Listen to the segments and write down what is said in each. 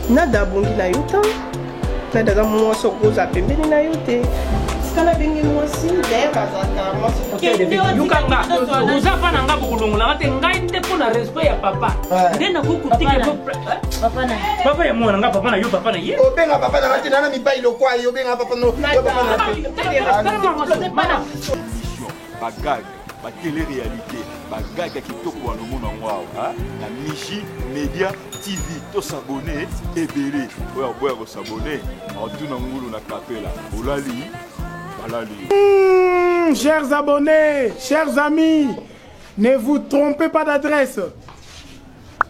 Nada bongi na yo tan. Nada ga mo so ko za pembeni na yo te. Skala bengi mo si de bazaka mo si. Yukanga. Uza pa nanga bukulungula ngate ngai nde pona respect ya papa. Ndena kukutike papa na. Papa ya mwana nga papa na yo papa na ye. Obenga papa na ngate nana mipai lokwa yo benga papa no. Bagag, ba télé-réalité, bagag qui toko wa no mona ngwao, na Miji Media TV, to s'abonner et belé. Oya boya ko s'abonner, en tout na ngulu na kapela. Olali, balali. Chers abonnés, chers amis, ne vous trompez pas d'adresse.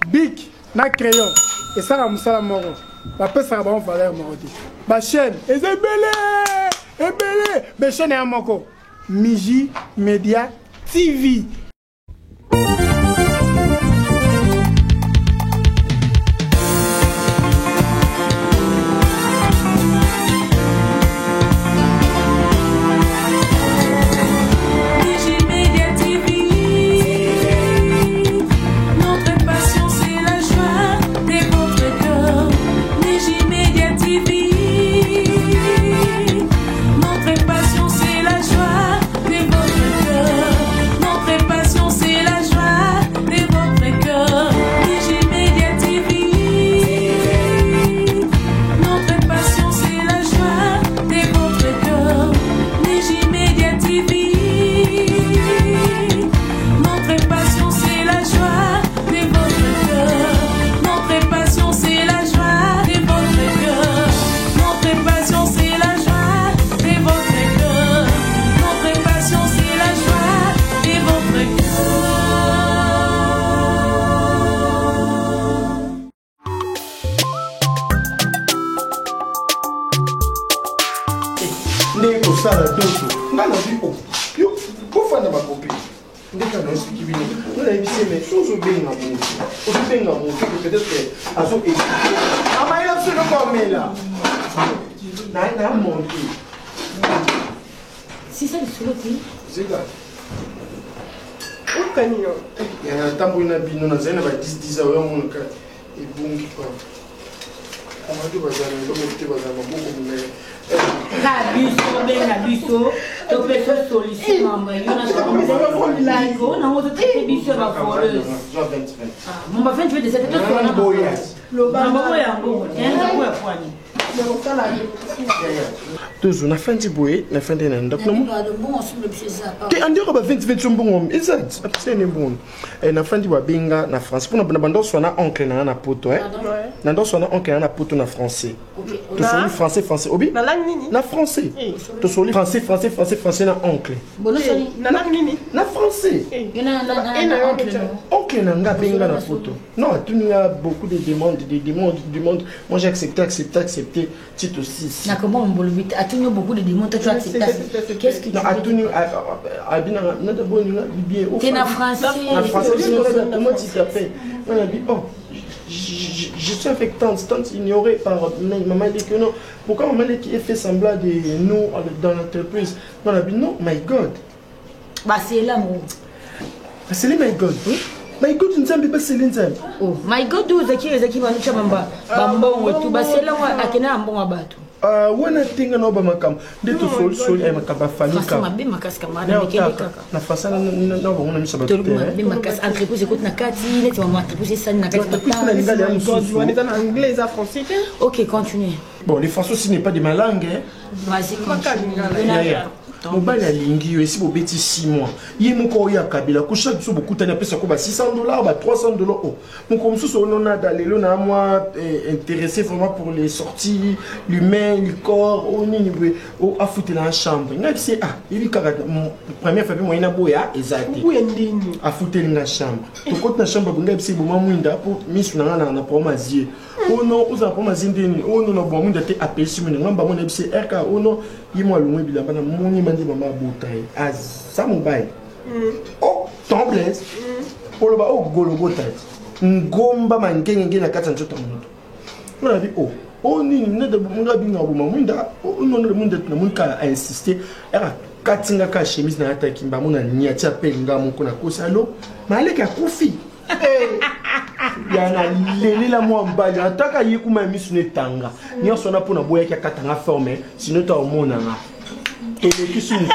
Bic na crayon et ça la musala moro. La paix sera bon valeur morodi. Ma chaîne, et c'est belé, ma chaîne est un moko. Miji Media TV. C'est ça le solo qui? C'est ça. O caninho. Il y a un tambour na bino na zena ba 10 awa mon ka e bungi pa. Amadu bazana ndo mete bazana beaucoup mais Cabiso bem cabiso. To pessoa solicita mamba. Eu na chama de like, na outra tem bicho na fora. Já 20. Ah, mamba 20 de 7 to na boia. Lo bamba é amor. É na boia fone. Toujours na fin de boé, na fin de nanda. Te andiro ba 20 mbongo. Exact. Absolument bon. Et na fin de benga na France. Pour na bando so na oncle na poto Na ndo so na oncle na poto na français. To so français obi? Na langue nini? Na français. To so français na oncle. Bono so na langue nini? Na français. Na oncle. Oncle na nga benga na poto. Non, il y a beaucoup de demandes. Moi j'ai accepté. Titre 6. Na comment on bolvite a tenu beaucoup de demandes tu acceptes. Qu'est-ce que tu a tenu abina na de bon bien au français. En français, comment tu t'appelles? On a dit oh je suis avec tant ignoré par maman dit que non. Pourquoi maman dit qu'il fait semblant de nous dans l'entreprise? On a dit non, my God. Bah c'est l'amour. C'est le my God. My God, nzambe baseli nzambe. Oh, my God, zaki banucha mamba. Bambongo tu basela wa akena mbongo bato. Wana tinga no ba makam. De to sol ay makaba famika. Fasa mabe makas kamada mekele kaka. Na fasa na ba ngona misa ba. To mabe makas entreprise écoute na kati, net ma entreprise ça na kati. On est en anglais et français. OK, continue. Bon, le français aussi n'est pas de ma langue. Vas-y, continue. Mobile alingi yo esi bobeti 6 mois. Ye moko ya kabila ko chaque jour beaucoup tana pesa ko ba $600 ba $300. Oh. Moko mususu onona dalelo na moi intéressé vraiment pour les sorties, l'humain, le corps, on ni o afute la chambre. Nga c'est il kaka première fois moi ina boya ezate. Afute la chambre. To côté na chambre nga c'est bon mwinda pour misu na promazie. Oh non, vous avez pas zindeni. Oh non, bon mwinda te apesi mena ngamba mona c'est RK oh non, yimo alungwe bilamba na moni mandi mama botai az ça mobile. Oh, tomblesse. Pour le gologo tête. Ngomba mangenge na kata njoto mundo. On a dit oh, Oh, ni de bunga binga buma munda. Oh, non le monde na munka a insisté. Era katinga ka chemise na ata kimba muna niati apenga munko na kosalo. Maleka kofi. Yana leli la mo mbali ataka yikuma misune tanga. Nyonso na pona boya ka katanga forme, sinon ta omona nga. Toleki sunu.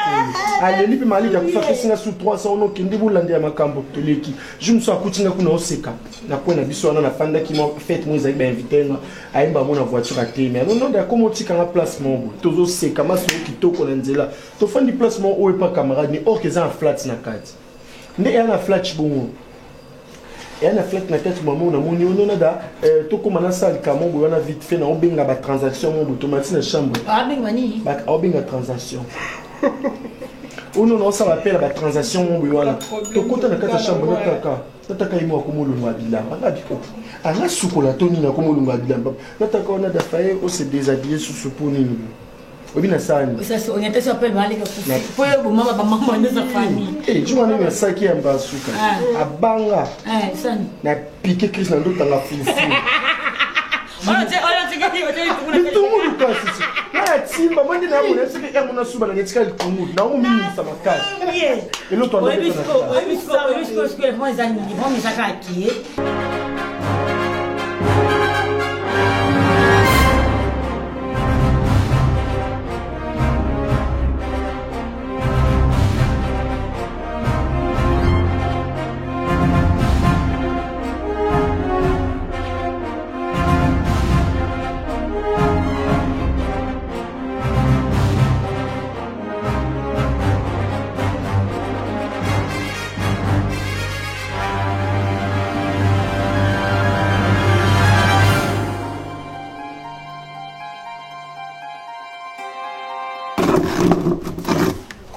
Allez, lipi mali ya kufa kisinga su 300 ono kindi bulandi ya makambo toleki. Je me suis akutinga kuna oseka. Na pona biso na fanda ki mo fête mo ezaki ba inviter nga. Aimba mo na voiture ate mais non da komo tika na place mo. Tozo seka maso kitoko na nzela. To fandi place mo o pa camarade ni or que za flat na kati. Nde ya na flat bongo. Et on a fait la tête maman on a moni on a da tout comme na salle kamo on a vite fait na obenga ba transaction mon automatique na chambre benga mani ba obenga transaction on on ça appelle ba transaction mon voilà to kota na kata chambre nataka imo ko molunga bilamba ngabi ko ana sukola toni na ko molunga bilamba nataka on a da faye on se déshabiller sous ce poni obina sani ça on était sur appel malika pour pour maman maman de sa famille tu m'as mis ça qui est en bas suka abanga sani na piqué Chris na ndota nga fufu on te tout le monde passe na timba mwende na mona sike ya mona suba na ngetika likungu na o mimi sa makasi et l'autre on est que moi ça ni bon mais ça qui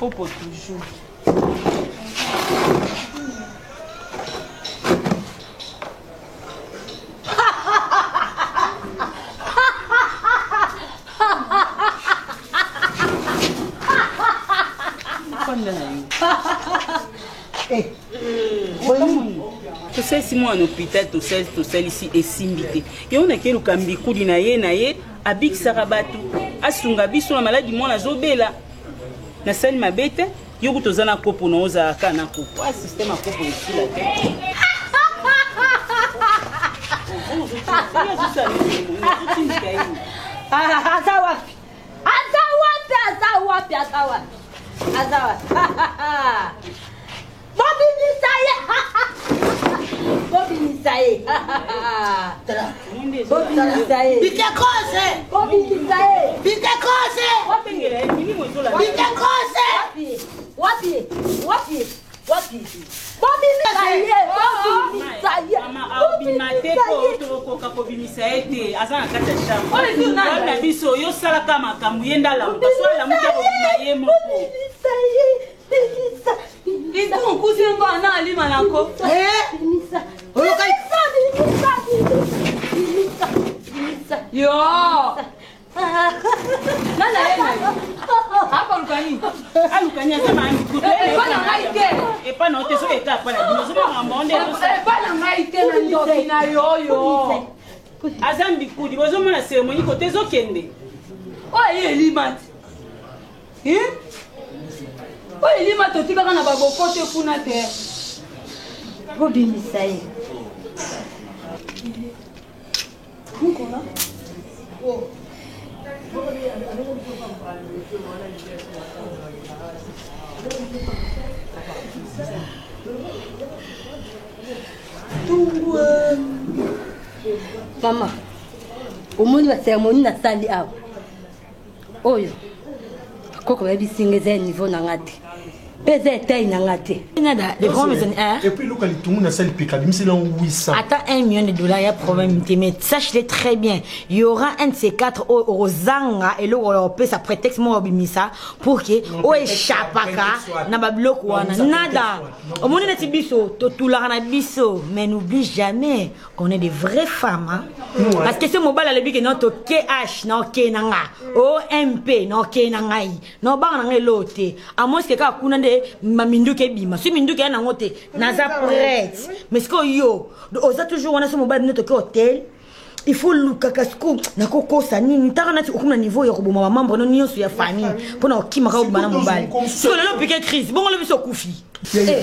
Copo toujours. Tu sais si moi en hôpital tout seul ici et simbité. Et on a qui le kambiku dinaye abik sarabatu asunga biso na maladi mwana zobela. Na sali mabete yoku tozana kopo na oza kana kopo a système a kopo ici la tête. Yo! Nana yena. Hapa lukani. Alukani asema amikude. Bana ngaite. E pa no teso eta pa la bino sema ngamonde to sa. Bana ngaite na ndoki na yoyo. Azambi kudi bozo mona ceremony ko tezo kende. Oye limati. Oye limati otika kana babokote kuna te. Bobimisa ye. Mukona? Oh. Mama, omoni ba ceremony na sali awa. Oyo. Koko ba bisingeze niveau na ngati. Pese taille na ngati. Nada, les grands maisons et puis local tout na sali pekali c'est là 800. Attends, $1 million, il y a problème, mais sache-le très bien. Il y aura un de ces 4 au Zanga et l'eau peut ça prétexte moi ça pour que au échappaka na ba bloc wana nada. Au monde de biso, tout la na biso, mais n'oublie jamais qu'on est des vraies femmes hein. Parce que ce mobile a le but que notre KH non kenanga, OMP non kenangai, non ba na lote. À moins que ka kuna de maminduke bima. Si minduke na ngote naza prête. Mais ce que yo, osa toujours on a ce mobile notre hôtel. il faut lukaka siko nakokosa nini taka nati okuna niveau ya koboma mamambo no nyonso ya famille mpona okimaka obana mobali so lelo pike crise bongo lebiso okufi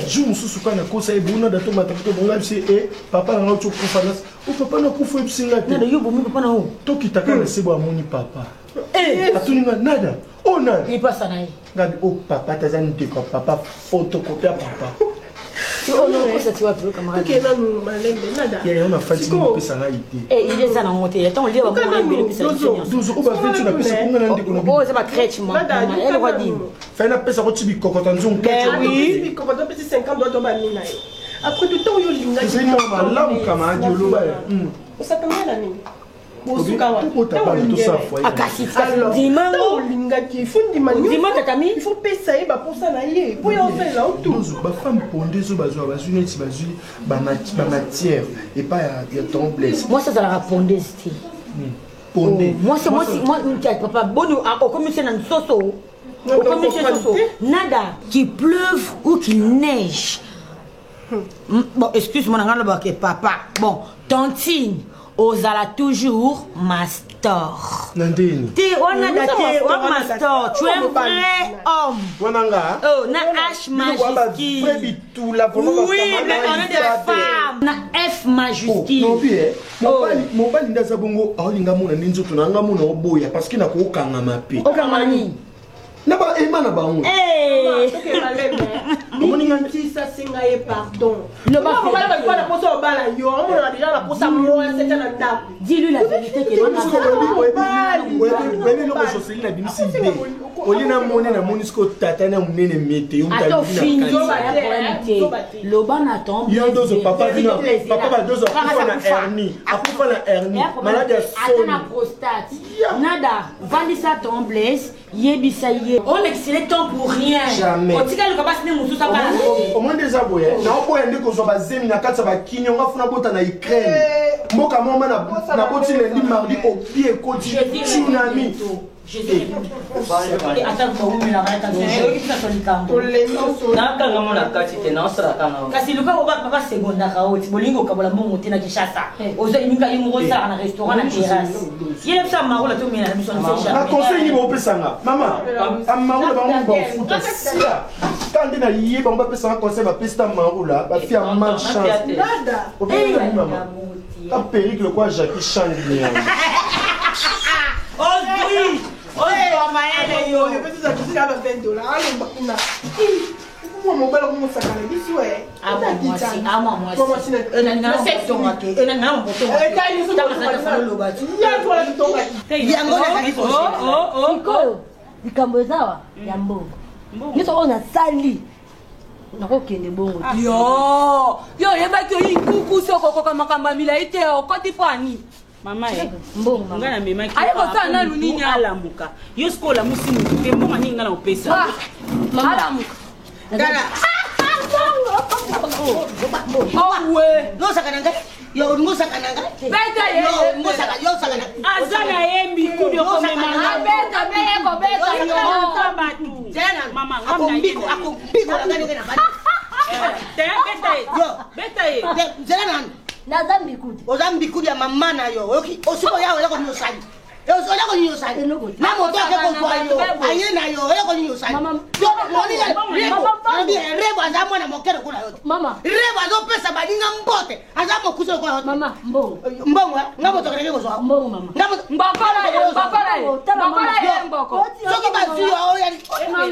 jour mosusu kaka nakosa ebuna dato matapito bonga bise papa nanga oti okufa nasi o papa nakufa ebisinga te nada yo bomi papa na o tokitaka na se bo amoni papa atuninga nada o nada ipasa na ye ngabi o papa taza ndeko papa photocopie ya papa après tout temps, il faut payer ça pour ça pour y en faire là autour. Et pas y a ton blesse. Moi ça la pondé moi papa bon comme c'est dans soso nada qu'il pleuve ou qu'il neige. Bon excuse-moi papa bon tantine ozala toujours master. Nandini. On a daté, on master. Tu es un vrai homme. Wananga. Oh, na H majuscule. Oui, mais on est des femmes. Na F majuscule. Non, bien. Mon bali ndaza bongo, alinga mona ninzo tunanga mona oboya parce que na ko kanga mapi. Okamani. Naba emana ba on. Eh. Si ça c'est pardon. Le bas pas la posa au bala yo, on a déjà la posa moi c'est un dame. Dis-lui la vérité que on a. Oui, le Jocelyne a bimisi idée. Olina moni na monisco tatana munene mete yo mutali. Attends, fin yo ba Loba na tombe. Yo dozo papa vino. Papa ba dozo akufa na hernie. Akufa na hernie. Malade ya sol. Na prostate. Nada, vandisa tomblesse, yebisa ye. On excelle temps pour rien. Jamais. On tika le kabas ne musu sa bala. Au moins des aboyés. Na oboya ndeko zo ba zemi na katsa ba kinyo ngafuna bota na Ukraine. Mboka mama na boti lundi mardi au pied côté tsunami. kasi luka oba segondaka oti bolingo okabola mbongo te na Kinshasa ozoyiminga yo moko osala na restaurant na terrasse yele bisa marola tomela na biso na conseil ni bopesanga mama amarola bango bafuta sia kande na ye bango bapesanga conseil bapesita marola bafi ya malchance mama ka pericle kwa Jackie Chan oh oui. Oh, maman, yo, je peux te dire $20. Mon bel homme, ça calme, dis ouais. Ah, moi, si, ah, moi, si. nakokende bongo yo yebaki oyi kuku soko koka makamba milai te okoti fani mama mbongo ngana memaki ayi kosala nanu nini alambuka yo sikola musimu te mbongo nini ngana opesa mama alambuka ngana owe no sakananga yo ngo sakananga beta ye ngo sakananga yo sakananga azana yembi kudio komema beta yo kabatu jana mama akombiko ngani ngana beta ye jana nazambikuti ozambikuti ya mama na yo oki osiko yawe lako nyo sali ola ko nyo sali na moto ke ko yo aye na yo ola ko nyo sali mama yo moni ya rebo azamwa na mokero kula yote mama rebo azopesa badinga mbote azamo kuso kwa yote mama mbongo ngabo to keleke ko so mbongo mama ngabo mbokora ye mboko soki bazu yo oya ni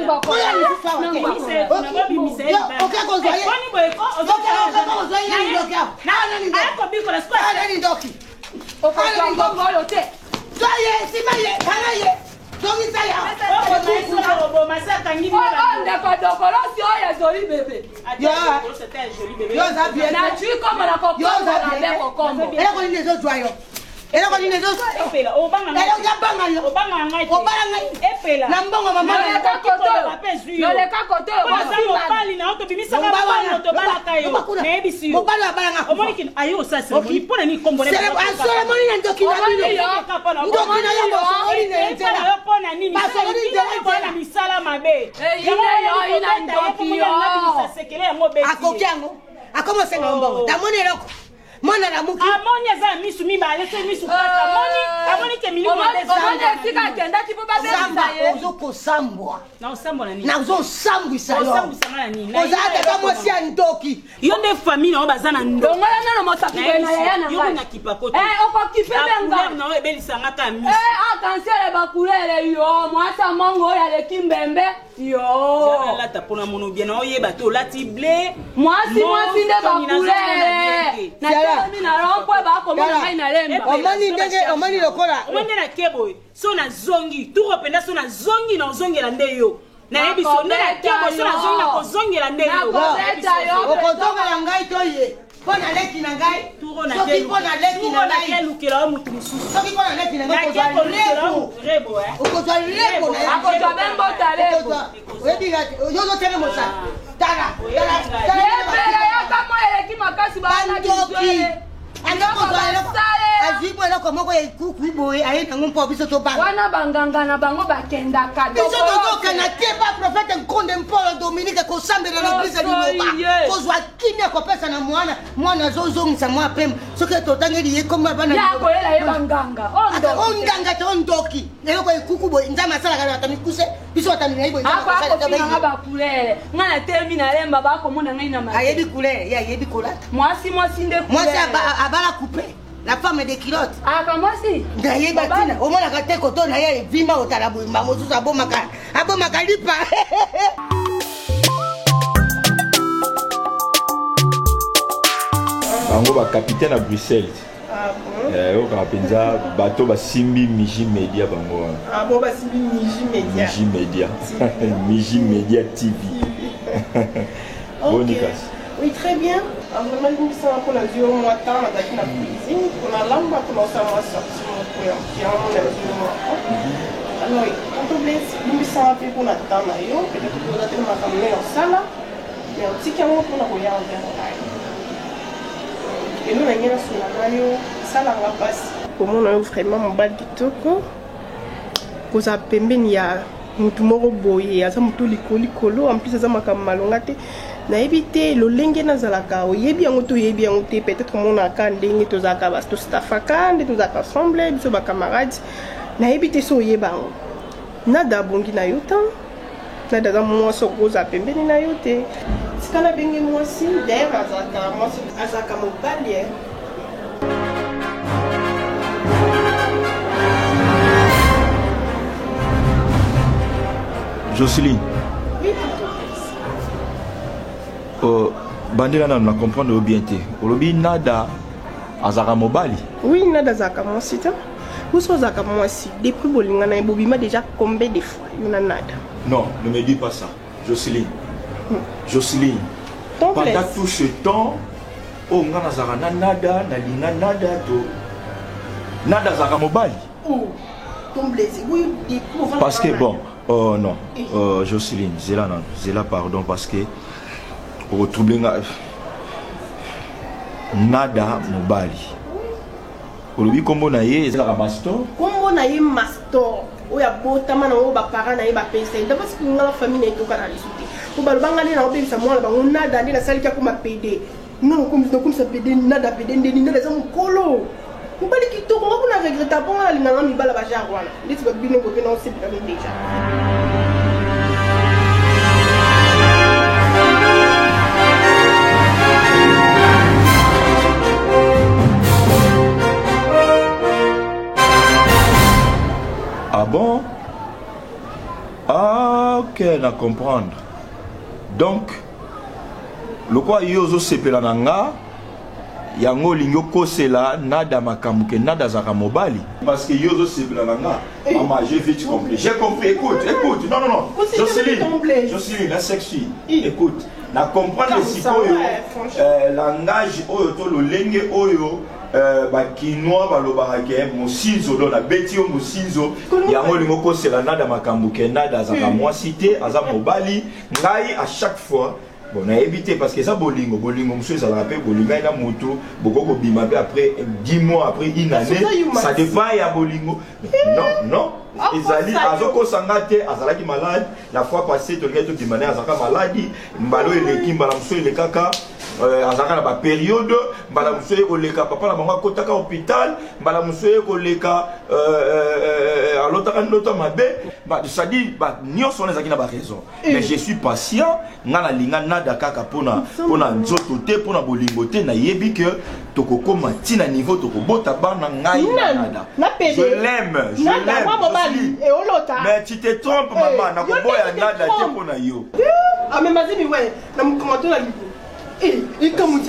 mboko oya ni sawa yo oka ko zo ye koni boy ko ko zo ye ni doka na ni ko biko la squad na ni doki okaka mbongo yo te Soye, simaye, kanaye. Soki saya. Obo masaka ngini ba. Ndeko dokolo si oya joli bébé. Yo za bien. Na tu comme la coco. Yo za bien kokombo. Ela ko ni zo joyo. Ela ko ni zo epela obanga ngai. Ela ngabanga yo. Obanga ngai. Obanga ngai. Epela. Na mbongo mama na kokoto. Yo le kokoto. Ko bali na oto bimisa ka bali to bala kayo. Na ebisi yo. Obala bala nga. Omoni kin ayo sasa. Ipona ni kombole. Asole moni na ndoki na bino. Ndoki na yo moni na ntela. Yo pona nini? Basolo ni ntela pona misala mabe. Yo ina ndoki yo. Akokiango. Akomo senga mbongo. Damoni roko. mwana na muki amoni eza misu mibale so misu kaka amoni ke milimo sika kendaki po babelisa ye ozokosambwa na osambwa na nini na ozosambwisa yo osambwisa na nini ozalaka mwasi ya ndoki yo nde famille na oyo baza na ndo ongola nano mosapi na yaya na yo na kipakoto okokipe benga na oyo ebelisanga ka misu attention bakulele yo mwasa mongo oyo aleki mbembe yo lata mpona mono bien na oyeba te olati ble mwasi nde bakulele natelemi na rompwe bakomona ngai na lemba omoni lokola omoni na keboye so nazongi tukopenda so nazongi na ozongela nde yo nayebi so nde na keboye so nazongi na kozongela nde yo okozongela ngai to ye mpo na leki na ngai soki mpo na leki na ngai nakelukela yo motu mosusu soki mpo na leki na ngai okozwa leko akozwa bembota leko oyebi yo ozotele mosala tala yebele yakamo eleki makasi baanakizoele azwi eloko moko ya ekuku boye aye nango mpo biso tobanga wana banganga na bango bakendaka biso tozokana te ba profete nkonde mpolo Dominique kosambela na eglise liloba kozwa kimia kopesa na mwana azozongisa mwa pembe soki totangeli ye koma bana yakoyela ye banganga onganga te ondoki eloko ya ekuku boye nzambe asalaka na batamikuse biso batamina ye boye akokofinganga bakulele ngai na telemi na lemba bakomona ngai na ma ayebi kulele ye ayebi kolata mwasi nde mwasi abala coupe la femme de kilote ah comment si ndaye batina omona kate koto na ye vimba otala bumba mosusu abomaka lipa bango ba capitaine à Bruxelles oka penza bato basimbi Miji Media bango bon basimbi Miji Media Miji Media TV Bonikas. Oui, très bien. Vraiment, nous sommes pour la durée au mois de temps, dans la cuisine, pour la lampe, pour la sortir, alors, quand on blesse, nous sommes pour la temps, peut-être que nous avons ramené en salle, mais on dit qu'il y a un peu de regard en verre. Et nous, on a une salle en passe. Pour moi, on a vraiment mon bal du toko. Pour ça, il y a mutu moko boye aza mutu likolo en plus aza makambo malonga te nayebi te lolenge nazalaka oyebi yango te oyebi yango te peut-être omonaka ndenge tozalaka basi tostafaka nde tozalaka ensemble biso bacamarade nayebi te so oyeba yango nada abongi na yo tan nada aza mwasi okoza pembeni na yo te sika nabenge mwasi d'ailleurs azalaka mobali Jocelyne. Bandela na comprendre bien te. Olobi nada azaka mobali. Oui, nada azaka mwasi ta. Vous azaka mwasi depuis bolinga na bobima déjà combien de fois yona nada. Non, ne me dis pas ça. Jocelyne. Jocelyne. Pendant tout ce temps, ngana azaka nada na linga nada to. Nada azaka mobali. Oh. Ton plaisir. Oui, parce que bon oh non, Jocelyne, Zéla non, Zéla pardon parce que pour retrouver nada mobali. Olobi kombo na ye ezala mastor. Kombo na ye mastor. Oya botama na oba parents na ye ba pesa. Nda parce que ngala famille na toka na lisute. Ko balobanga ni na obisa mwana bango nada ndi na salika ko mapede. Non comme ça pede nada pede ndi nda za mukolo. Mbali kitoko ngako na regreta po ngala lingana mibala ba jarwana. Nditi ba bino ko bino se bino déjà. Ah bon? Ah ok, na comprendre. Donc, le quoi yozo sepelananga, yango lingo kosela nada makambuke nada zaka mobali. Parce que yozo sepelananga, maman j'ai vite compris. J'ai compris, écoute, non. Jocelyne, la sexy. Écoute, na comprendre si koyo, langage oyo to lo lenge oyo. Bakinois balobaka mosinzo do na beti yo mosinzo yango lingo kosela nada makambuke nada azaka mwasi te aza mobali ngai à chaque fois bon na éviter parce que ça bolingo monsieur ça rappelle bolingo na moto boko bima après 10 mois après une année ça dépend ya bolingo non ezali azoko sangate azalaki malade la fois passée to ngito dimane azaka maladie mbalo eleki mbala muso elekaka azaka na ba période mbala muso ekoleka papa na bango kotaka hôpital mbala muso ekoleka alotaka ndoto mabe ba ça dit ba nyonso on ezaki na ba raison mais je suis patient ngana linga nada kaka pona nzoto te pona bolingo te na yebi que tokokoma tina niveau tokobota bana ngai nada je l'aime mais tu te trompes maman na koboya nada te pona yo mais mazimi ouais na mkomato na libo comme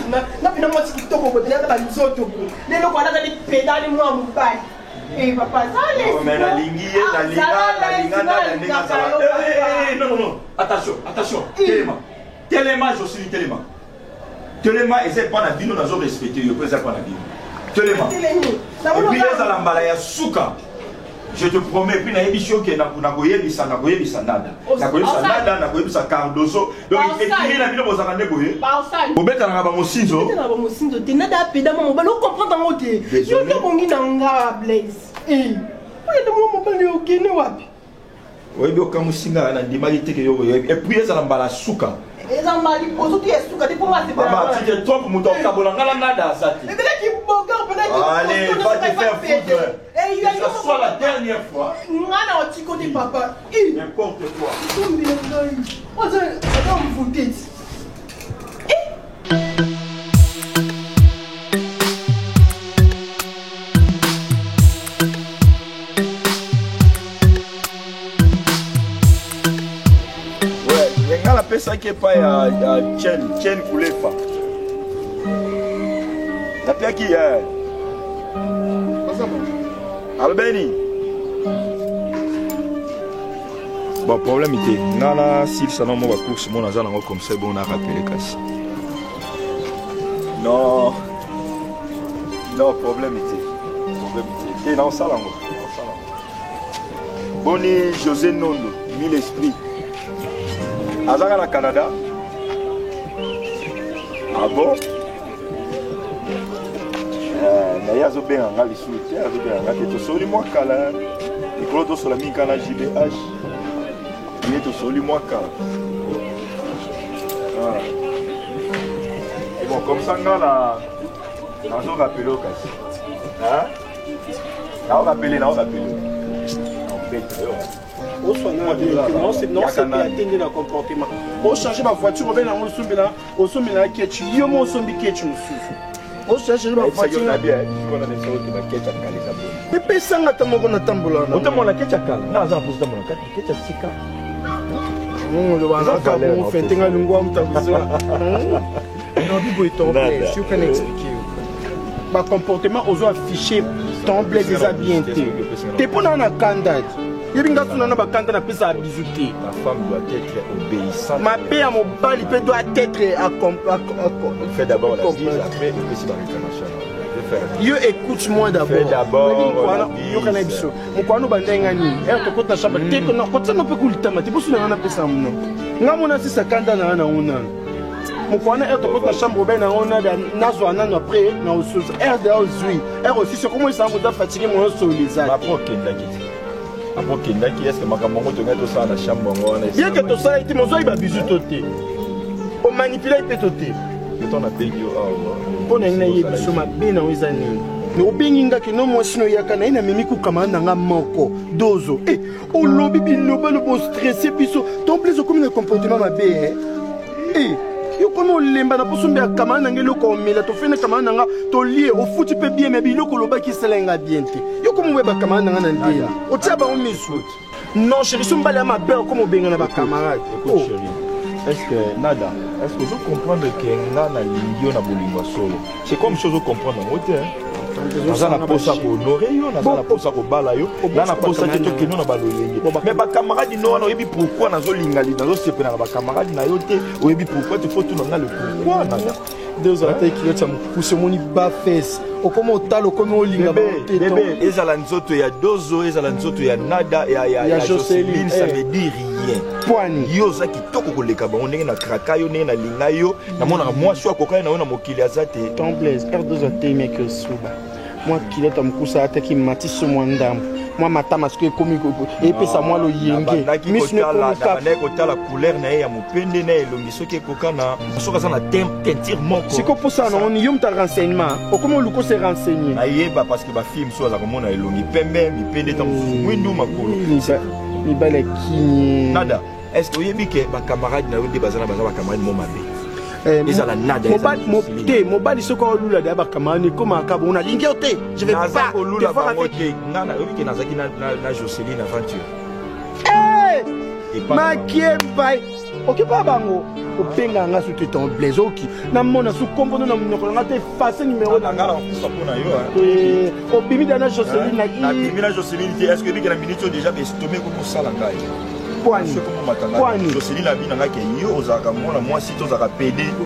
na pena mo TikTok ko tena ba nzoto lelo kwa na pedali mo mobile papa ça laisse mais la ligne non attention Téléma je suis Téléma essaie pas na bino na zo respecter yo pesa pas na bino Téléma et puis les alambala ya suka je te promets puis na ebisho ke na koyebisa nada na koyebisa Cardoso donc écrit na bino bozaka nde boye bobeta na ba mosinzo te nada peda mo ba lo comprendre ngo te yo to bongi na nga Blaise oye de mo ba le okene wapi oye bi okamusinga na ndimali teke yo et puis les alambala suka ezambali ozoki esuka te pour moi c'est pas tu te trompes muto kabola ngala nada asati allez va te faire foutre et il ça soit la dernière fois ngana oti côté papa n'importe quoi on va me voter la pesa qui est pas à Chen Koulefa. La pia qui est Albeni. Bon problème était nana si ça non moi course mon agent comme ça bon on a rappelé casse. Non problème était. Et non ça là Boni José Nondo, mille esprits. Azaka na Canada. Ah bon? Naya zo benga ngali suite, azo benga ngati to soli mwa kala. Ikolo to sola mi kana JBH. Ni to soli mwa kala. Ah. Et bon comme ça ngala nazo rappeler au kasi. Hein? Na rappeler. En fait, non, c'est atteindre le comportement. On change ma voiture, on va dans le sombela, on sommet la quête, yo mon sombi quête nous souffle. On change ma voiture. Mais personne n'a tamo qu'on attend bola. On tamo la quête à cal. Na za pousse tamo la quête à sika. On le voit là, on fait tenga lungwa mutabizo. Non, bibo est tombé. Je peux expliquer. Ma comportement aux affiché tomber des habillentés. T'es pas dans la candade. La femme doit être obéissante. Ma père, mon bal, il doit être Fais d'abord la vie, après le président international. Yo écoute-moi d'abord. Fais d'abord. Est-ce que ma camarade te ça la chambre bien que tout ça été mon zoï ba bisu toté on manipuler peut toté que ton appel yo pour na bisu ma bina wizani no binginga ke no mwasino yakana ina mimi ku kamana nga moko dozo o lobi binoba le bon stressé biso ton plus comme le comportement ma bé yo kono lemba na posumbe ya kamana ngelo ko mela to fene kamana nga to lié au foot pe bien mais biloko loba ki selenga bien te yo komo weba kamana nga na ndia o tiaba o misut non chérie sumbala ma peur comme benga na ba camarade écoute chérie est-ce que nada est-ce que vous comprenez que nana lingio na bolingo solo c'est comme chose comprendre en hauteur naza na posa kohonore yo naza na posa kobala yo na na posa te tokeno na balolenge mais bacamarade no wana oyebi pourquoi nazosepela na bacamarade na yo te oyebi pourquoi te faut tunanga le pourquoi nada deux ate kiloti ya mokuse omoni bafese okoma otala okoma olinga bébé ezala nzoto ya dozo ezala nzoto ya nada ya Joseline ça me dit rien poani yo za kitoko koleka bango ndenge na kraka yo ndenge na linga yo namonaka mwasi akokani na yo na mokili aza te ton blaise r2 ate meke suba mwa kilota mokusa ataki matiso mwa ndambo moi matama ce que komi et pesa moi lo yenge miss ne ko la couleur na ya mopende na elongi soki kokana soka ça na teinture moko c'est que pour ça non yom ta renseignement o comment luko se renseigner ayeba parce que ba film so za komona elongi pembe mipende tant mwindu makolo ni bale kini nada est-ce que yebi ke ba camarade na yode bazana ba camarade mo mabe ezala nada mobali soko olula da ba camarade comme akabo na lingi ote je vais pas olula ba ngote ngana yebi ke nazaki na Jocelyne aventure makiembai okipa bango openga nga soute ton blaisoki na mona su kombono na munoko nga te face numéro na ngala sopona yo obimi dana Jocelyne na bimi na Jocelyne est-ce que biki na minute déjà bestomé ko sala ngai Poani Jocelyne abi na nga ke yo ozaka mona moi si tozaka PD